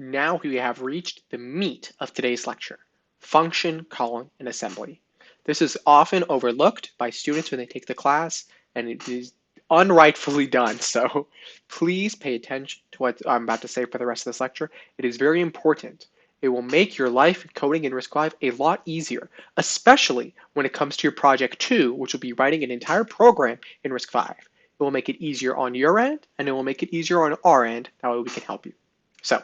Now we have reached the meat of today's lecture, function, calling, and assembly. This is often overlooked by students when they take the class, and it is unrightfully done. So please pay attention to what I'm about to say for the rest of this lecture. It is very important. It will make your life coding in RISC-V a lot easier, especially when it comes to your project 2, which will be writing an entire program in RISC-V. It will make it easier on your end, and it will make it easier on our end. That way we can help you. So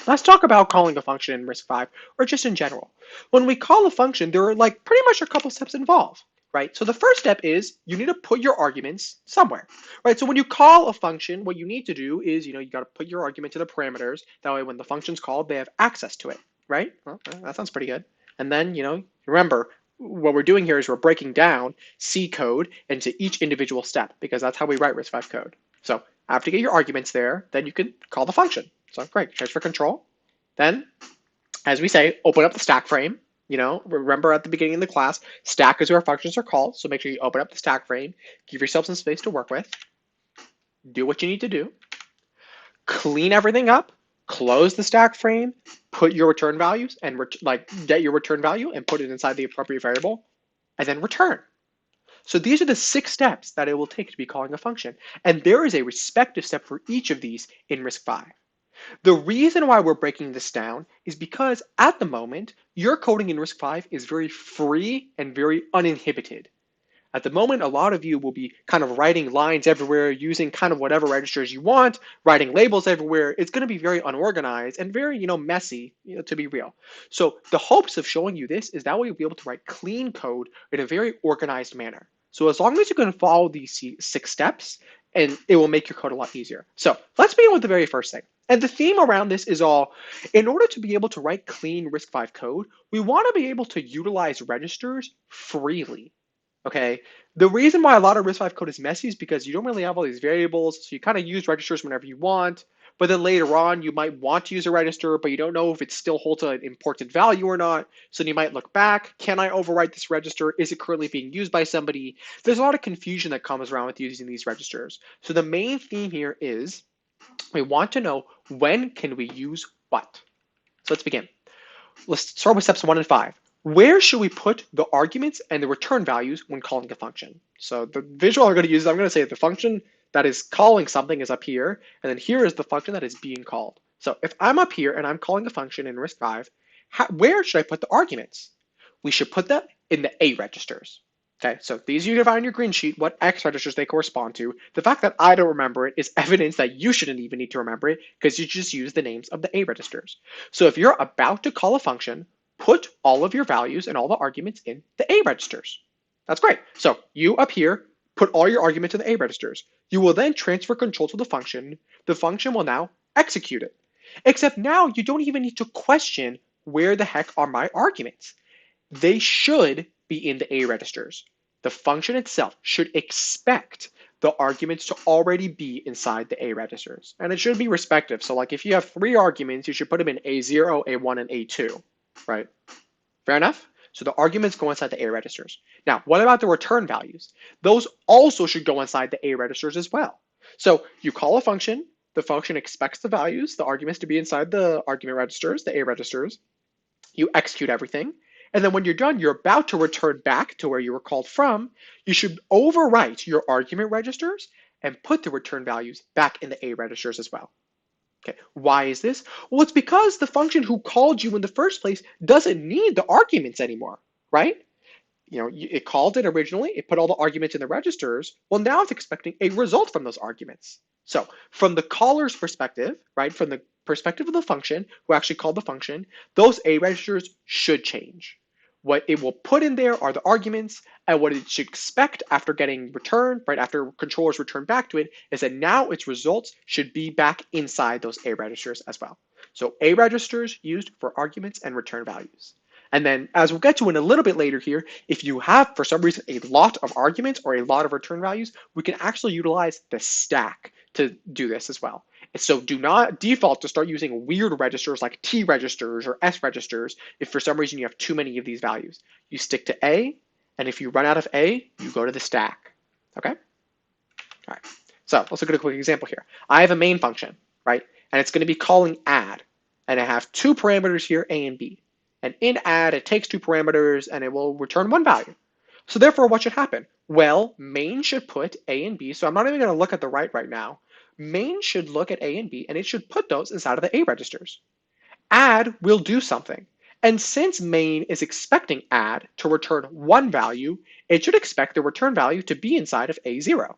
let's talk about calling a function in RISC-V, or just in general. When we call a function, there are pretty much a couple steps involved, right? So the first step is you need to put your arguments somewhere, right? So when you call a function, what you need to do is, you got to put your argument to the parameters. That way when the function's called, they have access to it, right? Well, that sounds pretty good. And then, remember, what we're doing here is we're breaking down C code into each individual step, because that's how we write RISC-V code. So after you get your arguments there, then you can call the function. So great, transfer control. Then, as we say, open up the stack frame. Remember at the beginning of the class, stack is where functions are called. So make sure you open up the stack frame, give yourself some space to work with, do what you need to do, clean everything up, close the stack frame, put your return values and get your return value and put it inside the appropriate variable, and then return. So these are the 6 steps that it will take to be calling a function. And there is a respective step for each of these in RISC-V. The reason why we're breaking this down is because at the moment, your coding in RISC-V is very free and very uninhibited. At the moment, a lot of you will be kind of writing lines everywhere, using kind of whatever registers you want, writing labels everywhere. It's going to be very unorganized and very, messy, to be real. So the hopes of showing you this is that way you'll be able to write clean code in a very organized manner. So as long as you can follow these 6 steps, and it will make your code a lot easier. So let's begin with the very first thing. And the theme around this is in order to be able to write clean RISC-V code, we want to be able to utilize registers freely. Okay, the reason why a lot of RISC-V code is messy is because you don't really have all these variables, so you kind of use registers whenever you want, but then later on you might want to use a register, but you don't know if it still holds an important value or not, so you might look back, can I overwrite this register? Is it currently being used by somebody? There's a lot of confusion that comes around with using these registers. So the main theme here is we want to know when can we use what. So let's begin. Let's start with steps 1 and 5. Where should we put the arguments and the return values when calling a function? So the visual I'm going to use is I'm going to say the function that is calling something is up here, and then here is the function that is being called. So if I'm up here and I'm calling a function in RISC-V, where should I put the arguments? We should put them in the A registers. Okay, so these you define on your green sheet, what X registers they correspond to. The fact that I don't remember it is evidence that you shouldn't even need to remember it because you just use the names of the A registers. So if you're about to call a function, put all of your values and all the arguments in the A registers. That's great. So you up here, put all your arguments in the A registers. You will then transfer control to the function. The function will now execute it. Except now you don't even need to question where the heck are my arguments. They should be in the A registers. The function itself should expect the arguments to already be inside the A registers. And it should be respective. So if you have 3 arguments, you should put them in A0, A1, and A2, right? Fair enough? So the arguments go inside the A registers. Now, what about the return values? Those also should go inside the A registers as well. So you call a function, the function expects the values, the arguments to be inside the argument registers, the A registers. You execute everything. And then when you're done, you're about to return back to where you were called from, you should overwrite your argument registers and put the return values back in the A registers as well. Okay, why is this? Well, it's because the function who called you in the first place doesn't need the arguments anymore, right? It called it originally, it put all the arguments in the registers. Well, now it's expecting a result from those arguments. So from the caller's perspective, right, from the perspective of the function who actually called the function, those A registers should change. What it will put in there are the arguments, and what it should expect after getting returned, right, after controllers return back to it, is that now its results should be back inside those A registers as well. So A registers used for arguments and return values. And then, as we'll get to in a little bit later here, if you have, for some reason, a lot of arguments or a lot of return values, we can actually utilize the stack to do this as well. And so do not default to start using weird registers like T registers or S registers if for some reason you have too many of these values. You stick to A, and if you run out of A, you go to the stack. Okay? All right. So let's look at a quick example here. I have a main function, right? And it's going to be calling add. and I have two parameters here, a and b. And in add, it takes two parameters and it will return one value. So therefore, what should happen? Well, main should put a and b. So I'm not even going to look at the right now. Main should look at a and b, and it should put those inside of the a registers. Add will do something. And since main is expecting add to return one value, it should expect the return value to be inside of A0.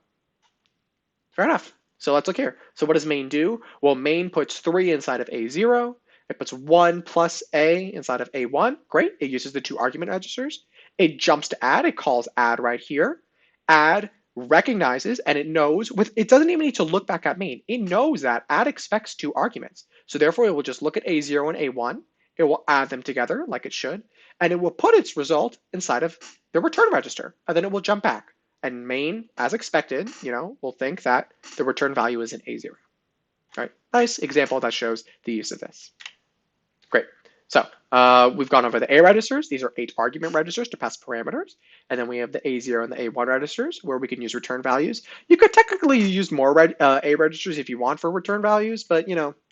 Fair enough. So let's look here. So what does main do? Well, main puts 3 inside of A0. It puts 1 plus A inside of A1. Great. It uses the two argument registers. It jumps to add. It calls add right here. Add recognizes and it knows it doesn't even need to look back at main. It knows that add expects two arguments. So therefore it will just look at A0 and A1. It will add them together like it should, and it will put its result inside of the return register, and then it will jump back. And main, as expected, will think that the return value is in A0. All right, nice example that shows the use of this. Great. So we've gone over the A registers. These are 8 argument registers to pass parameters. And then we have the A0 and the A1 registers where we can use return values. You could technically use more A registers if you want for return values, but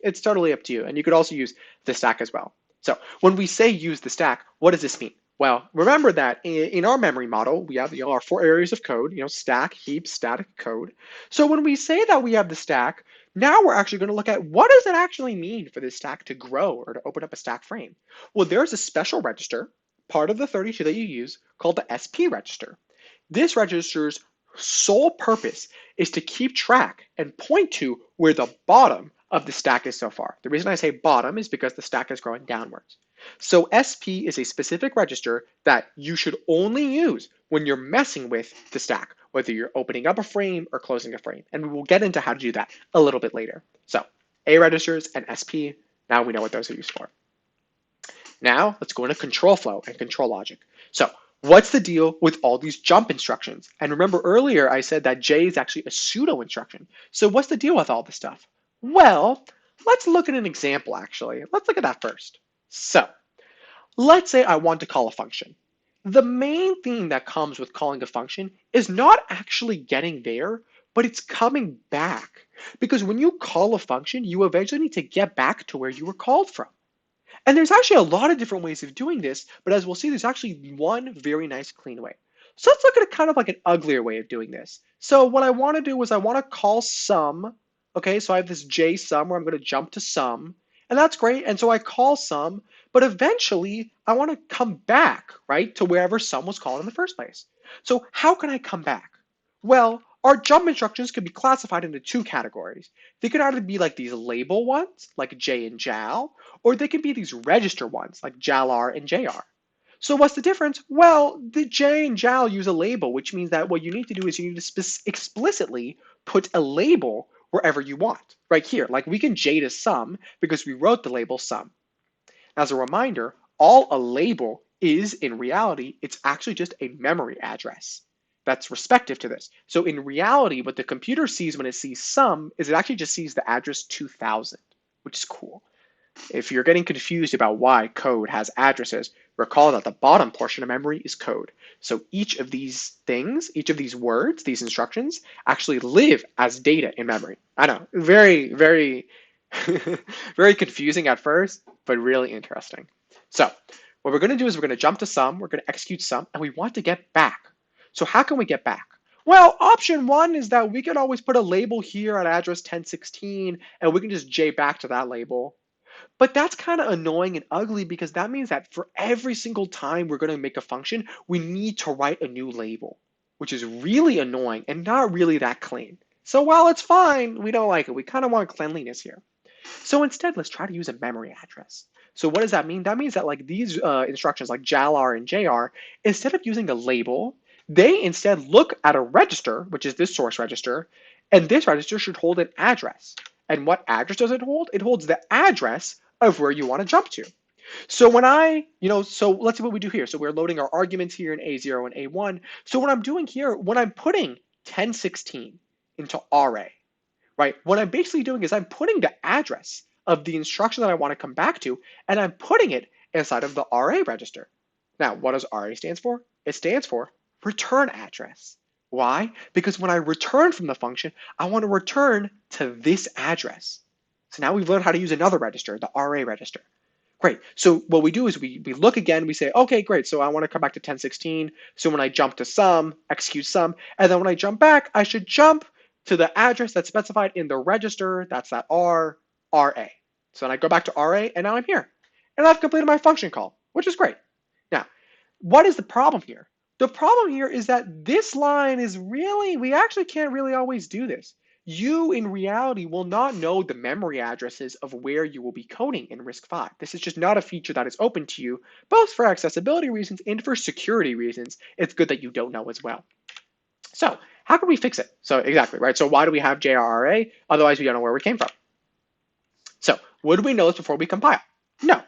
it's totally up to you. And you could also use the stack as well. So when we say use the stack, what does this mean? Well, remember that in our memory model, we have our 4 areas of code, stack, heap, static, code. So when we say that we have the stack, now we're actually going to look at what does it actually mean for this stack to grow or to open up a stack frame. Well, there's a special register, part of the 32 that you use, called the SP register. This register's sole purpose is to keep track and point to where the bottom of the stack is so far. The reason I say bottom is because the stack is growing downwards. So SP is a specific register that you should only use when you're messing with the stack, whether you're opening up a frame or closing a frame. And we'll get into how to do that a little bit later. So A registers and SP, now we know what those are used for. Now let's go into control flow and control logic. So what's the deal with all these jump instructions? And remember earlier I said that J is actually a pseudo instruction. So what's the deal with all this stuff? Well, let's look at an example actually. Let's look at that first. So let's say I want to call a function. The main thing that comes with calling a function is not actually getting there, but it's coming back. Because when you call a function, you eventually need to get back to where you were called from. And there's actually a lot of different ways of doing this, but as we'll see, there's actually one very nice clean way. So let's look at kind of like an uglier way of doing this. So what I want to do is I want to call sum. Okay, so I have this J sum where I'm going to jump to sum, and that's great. And so I call sum, but eventually I want to come back, right, to wherever sum was called in the first place. So how can I come back? Well, our jump instructions can be classified into 2 categories. They could either be like these label ones, like J and JAL, or they can be these register ones, like JALR and JR. So what's the difference? Well, the J and JAL use a label, which means that what you need to do is you need to explicitly put a label wherever you want. Right here, like we can J to sum because we wrote the label sum. As a reminder, all a label is in reality, it's actually just a memory address that's respective to this. So in reality, what the computer sees when it sees sum is it actually just sees the address 2000, which is cool. If you're getting confused about why code has addresses, recall that the bottom portion of memory is code. So each of these things, each of these words, these instructions, actually live as data in memory. I know, very, very, very confusing at first, but really interesting. So what we're going to do is we're going to jump to sum, we're going to execute sum, and we want to get back. So how can we get back? Well, option 1 is that we can always put a label here at address 1016, and we can just J back to that label. But that's kind of annoying and ugly because that means that for every single time we're going to make a function, we need to write a new label, which is really annoying and not really that clean. So while it's fine, we don't like it. We kind of want cleanliness here. So instead, let's try to use a memory address. So what does that mean? That means that like these instructions like JALR and JR, instead of using a label, they instead look at a register, which is this source register, and this register should hold an address. And what address does it hold? It holds the address of where you want to jump to. So when so let's see what we do here. So we're loading our arguments here in A0 and A1. So what I'm doing here, when I'm putting 1016 into RA, right? What I'm basically doing is I'm putting the address of the instruction that I want to come back to, and I'm putting it inside of the RA register. Now, what does RA stand for? It stands for return address. Why? Because when I return from the function, I want to return to this address. So now we've learned how to use another register, the RA register. Great. So what we do is we look again, we say, okay, great. So I want to come back to 1016. So when I jump to sum, execute sum, and then when I jump back, I should jump to the address that's specified in the register. That's that RA. So then I go back to RA, and now I'm here. And I've completed my function call, which is great. Now, what is the problem here? The problem here is that this line is really, we actually can't really always do this. You, in reality, will not know the memory addresses of where you will be coding in RISC-V. This is just not a feature that is open to you, both for accessibility reasons and for security reasons. It's good that you don't know as well. So how can we fix it? So exactly, right? So why do we have JRRA? Otherwise, we don't know where we came from. So would we know this before we compile? No.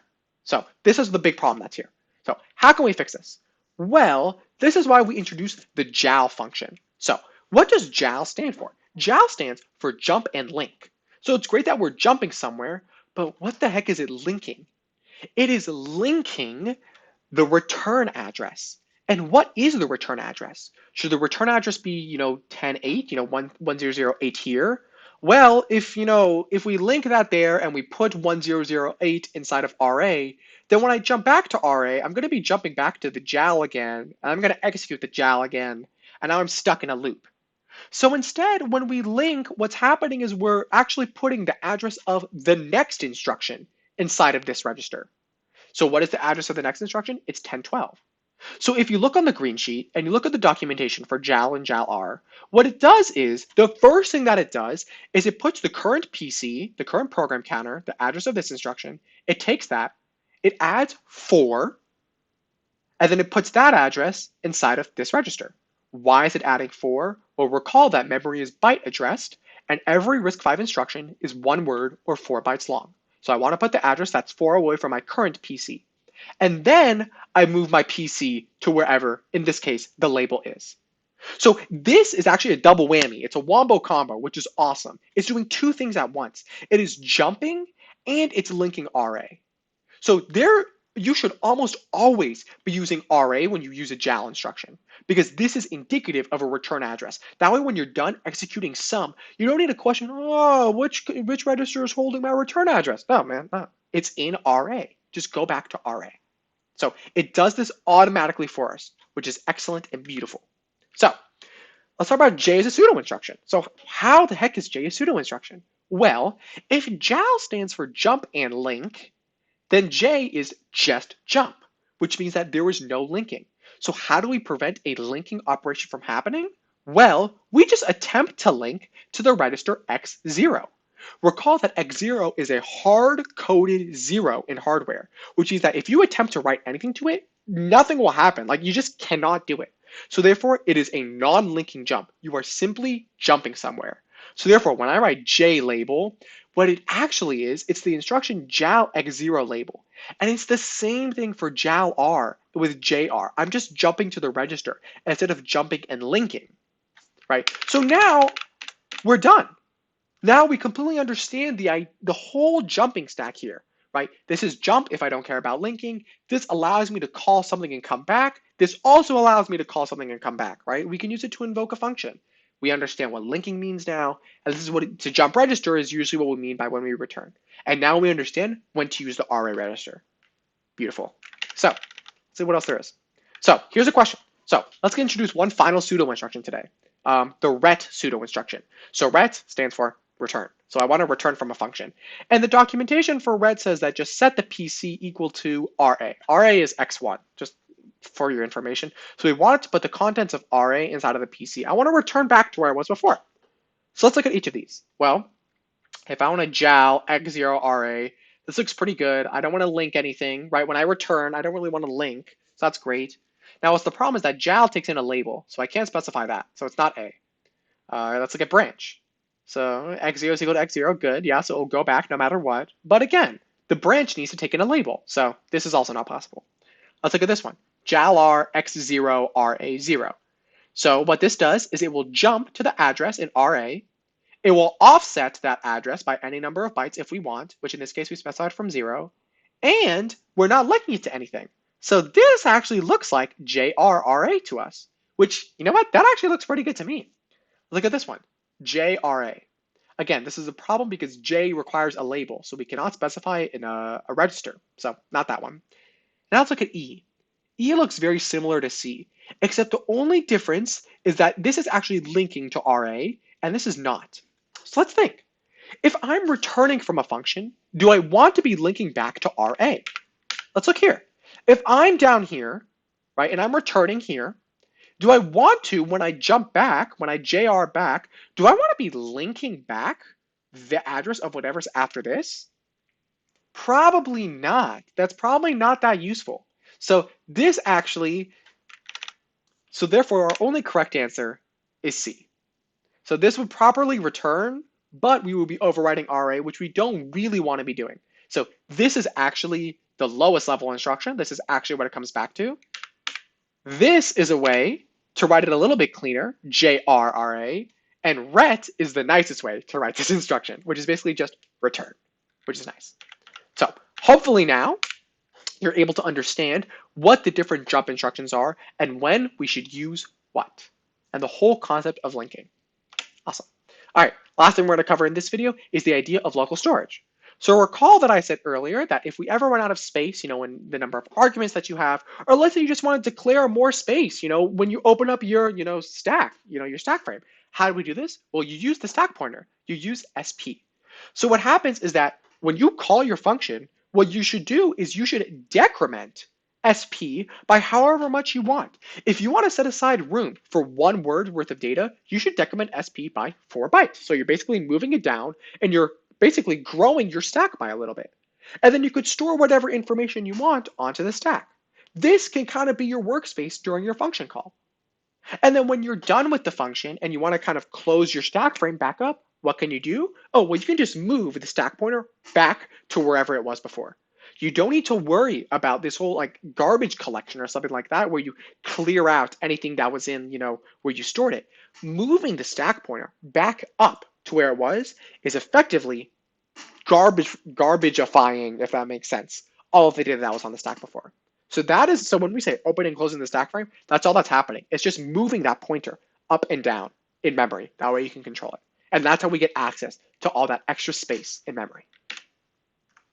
So this is the big problem that's here. So how can we fix this? Well, this is why we introduced the JAL function. So what does JAL stand for? JAL stands for jump and link. So it's great that we're jumping somewhere, but what the heck is it linking? It is linking the return address. And what is the return address? Should the return address be, 10.8, 1008 here? Well, if we link that there and we put 1008 inside of RA, then when I jump back to RA, I'm going to be jumping back to the JAL again, and I'm going to execute the JAL again, and now I'm stuck in a loop. So instead, when we link, what's happening is we're actually putting the address of the next instruction inside of this register. So what is the address of the next instruction? It's 1012. So if you look on the green sheet and you look at the documentation for JAL and JAL-R, what it does is, the first thing that it does is it puts the current PC, the current program counter, the address of this instruction, it takes that, it adds 4, and then it puts that address inside of this register. Why is it adding 4? Well, recall that memory is byte addressed, and every RISC-V instruction is 1 word or 4 bytes long. So I want to put the address that's 4 away from my current PC. And then I move my PC to wherever, in this case, the label is. So this is actually a double whammy. It's a wombo combo, which is awesome. It's doing 2 things at once. It is jumping and it's linking RA. So you should almost always be using RA when you use a JAL instruction, because this is indicative of a return address. That way, when you're done executing sum, you don't need to question, which register is holding my return address? No, man, no. It's in RA. Just go back to RA. So it does this automatically for us, which is excellent and beautiful. So let's talk about J as a pseudo instruction. So how the heck is J a pseudo instruction? Well, if JAL stands for jump and link, then J is just jump, which means that there is no linking. So how do we prevent a linking operation from happening? Well, we just attempt to link to the register X0. Recall that X0 is a hard-coded 0 in hardware, which means that if you attempt to write anything to it, nothing will happen. Like, you just cannot do it. So therefore, it is a non-linking jump. You are simply jumping somewhere. So therefore, when I write J label, what it actually is, it's the instruction JAL X0 label. And it's the same thing for JAL-R with JR. I'm just jumping to the register instead of jumping and linking, right? So now we're done. Now we completely understand the whole jumping stack here, right? This is jump if I don't care about linking. This allows me to call something and come back. This also allows me to call something and come back, right? We can use it to invoke a function. We understand what linking means now, and this is what to jump register is usually what we mean by when we return. And now we understand when to use the RA register. Beautiful. So let's see what else there is. So here's a question. So let's introduce one final pseudo instruction today, the ret pseudo instruction. So ret stands for return. So I want to return from a function. And the documentation for ret says that just set the PC equal to RA. RA is X1, just for your information. So we wanted to put the contents of RA inside of the PC. I want to return back to where I was before. So let's look at each of these. Well, if I want to JAL X0 RA, this looks pretty good. I don't want to link anything, right? When I return, I don't really want to link. So that's great. Now, what's the problem is that JAL takes in a label. So I can't specify that. So it's not A. Let's look at branch. So X0 is equal to X0, good. Yeah, so it'll go back no matter what. But again, the branch needs to take in a label. So this is also not possible. Let's look at this one. JAL-R X0 RA0. So what this does is it will jump to the address in RA. It will offset that address by any number of bytes if we want, which in this case we specified from 0. And we're not linking it to anything. So this actually looks like JRRA to us, which, you know what? That actually looks pretty good to me. Look at this one. JRA. Again, this is a problem because J requires a label, so we cannot specify it in a register. So not that one. Now let's look at E. E looks very similar to C, except the only difference is that this is actually linking to RA, and this is not. So let's think. If I'm returning from a function, do I want to be linking back to RA? Let's look here. If I'm down here, right, and I'm returning here, do I want to, when I jump back, when I JR back, do I want to be linking back the address of whatever's after this? Probably not. That's probably not that useful. So this actually, so therefore our only correct answer is C. So this would properly return, but we would be overriding RA, which we don't really want to be doing. So this is actually the lowest level instruction. This is actually what it comes back to. This is a way to write it a little bit cleaner, JRRA, and RET is the nicest way to write this instruction, which is basically just return, which is nice. So hopefully now you're able to understand what the different jump instructions are and when we should use what, and the whole concept of linking. Awesome. All right, last thing we're going to cover in this video is the idea of local storage. So recall that I said earlier that if we ever run out of space, in the number of arguments that you have, or let's say you just want to declare more space, when you open up your, stack, your stack frame, how do we do this? Well, you use the stack pointer. You use SP. So what happens is that when you call your function, what you should do is you should decrement SP by however much you want. If you want to set aside room for 1 word worth of data, you should decrement SP by 4 bytes. So you're basically moving it down and you're basically growing your stack by a little bit. And then you could store whatever information you want onto the stack. This can kind of be your workspace during your function call. And then when you're done with the function and you want to kind of close your stack frame back up, what can you do? Oh, well, you can just move the stack pointer back to wherever it was before. You don't need to worry about this whole garbage collection or something like that where you clear out anything that was in, where you stored it. Moving the stack pointer back up to where it was is effectively garbageifying, if that makes sense, all of the data that was on the stack before. So when we say opening and closing the stack frame, that's all that's happening. It's just moving that pointer up and down in memory. That way you can control it. And that's how we get access to all that extra space in memory.